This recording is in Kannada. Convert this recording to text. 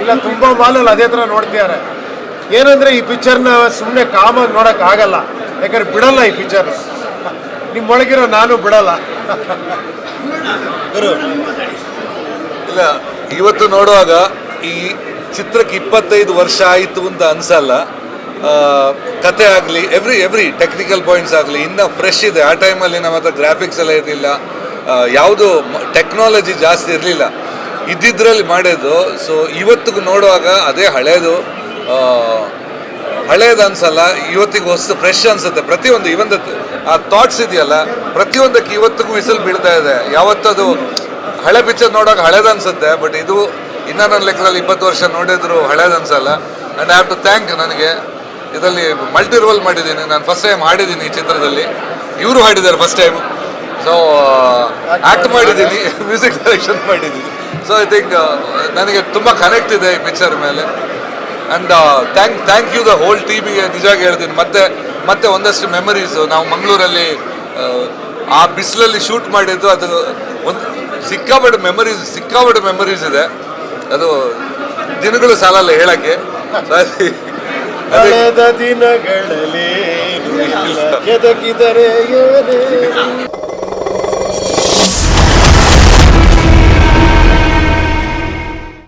ಇಲ್ಲ ತುಂಬಾ ಮಾಲಲ್ಲಿ ಅದೇ ಥರ ನೋಡ್ತಿದ್ದಾರೆ. ಏನಂದ್ರೆ ಈ ಪಿಕ್ಚರ್ನ ಸುಮ್ಮನೆ ಕಾಮಾಗಿ ನೋಡಕ್ ಆಗಲ್ಲ, ಯಾಕಂದ್ರೆ ಬಿಡಲ್ಲ ಈ ಪಿಕ್ಚರ್. ನಿಮ್ಮೊಳಗಿರೋ ನಾನು ಬಿಡಲ್ಲ. ಇಲ್ಲ, ಇವತ್ತು ನೋಡುವಾಗ ಈ ಚಿತ್ರಕ್ಕೆ 25 ವರ್ಷ ಆಯಿತು ಅಂತ ಅನ್ಸಲ್ಲ. ಕತೆ ಆಗಲಿ, ಎವ್ರಿ ಟೆಕ್ನಿಕಲ್ ಪಾಯಿಂಟ್ಸ್ ಆಗಲಿ ಇನ್ನೂ ಫ್ರೆಶ್ ಇದೆ. ಆ ಟೈಮಲ್ಲಿ ನಮ್ಮ ಹತ್ರ ಗ್ರಾಫಿಕ್ಸ್ ಎಲ್ಲ ಇರಲಿಲ್ಲ, ಯಾವುದು ಟೆಕ್ನಾಲಜಿ ಜಾಸ್ತಿ ಇರಲಿಲ್ಲ, ಇದ್ದಿದ್ರಲ್ಲಿ ಮಾಡೋದು. ಸೊ ಇವತ್ತಿಗೂ ನೋಡುವಾಗ ಅದೇ ಹಳೇದು ಅನ್ಸಲ್ಲ, ಇವತ್ತಿಗೆ ಹೊಸ ಫ್ರೆಶ್ ಅನ್ಸುತ್ತೆ. ಪ್ರತಿಯೊಂದು ಇವೊಂದು ಆ ಥಾಟ್ಸ್ ಇದೆಯಲ್ಲ, ಪ್ರತಿಯೊಂದಕ್ಕೆ ಇವತ್ತಿಗೂ ವಿಸಲ್ ಬೀಳ್ತಾ ಇದೆ. ಯಾವತ್ತದು ಹಳೆ ಪಿಕ್ಚರ್ ನೋಡೋಕೆ ಹಳೇದು ಅನ್ಸುತ್ತೆ, ಬಟ್ ಇದು ಇನ್ನೂ ನನ್ನ ಲೆಕ್ಕದಲ್ಲಿ 20 ವರ್ಷ ನೋಡಿದ್ರು ಹಳೇದು ಅನ್ಸಲ್ಲ. And I have to thank ನನಗೆ. ಇದರಲ್ಲಿ ಮಲ್ಟಿ ರೋಲ್ ಮಾಡಿದ್ದೀನಿ, ನಾನು ಫಸ್ಟ್ ಟೈಮ್ ಹಾಡಿದ್ದೀನಿ ಈ ಚಿತ್ರದಲ್ಲಿ, ಇವರು ಹಾಡಿದ್ದಾರೆ ಫಸ್ಟ್ ಟೈಮ್. ಸೊ ಆ್ಯಕ್ಟ್ ಮಾಡಿದ್ದೀನಿ, ಮ್ಯೂಸಿಕ್ ಡೈರೆಕ್ಷನ್ ಮಾಡಿದ್ದೀನಿ. ಸೊ ಐ ಥಿಂಕ್ ನನಗೆ ತುಂಬ ಕನೆಕ್ಟ್ ಇದೆ ಈ ಪಿಕ್ಚರ್ ಮೇಲೆ. And thank you the whole ಟೀಮಿಗೆ. ನಿಜವಾಗಿ ಹೇಳ್ತೀನಿ, ಮತ್ತೆ ಒಂದಷ್ಟು ಮೆಮರೀಸು ನಾವು ಮಂಗಳೂರಲ್ಲಿ ಆ ಬಿಸಿಲಲ್ಲಿ ಶೂಟ್ ಮಾಡಿದ್ದು, ಅದು ಒಂದು ಸಿಕ್ಕಾಪಟ್ಟೆ ಮೆಮರೀಸ್ ಇದೆ. ಅದು ದಿನಗಳು ಸಾಲಲ್ಲ ಹೇಳಕ್ಕೆ. ದಿನಗಳಲ್ಲಿ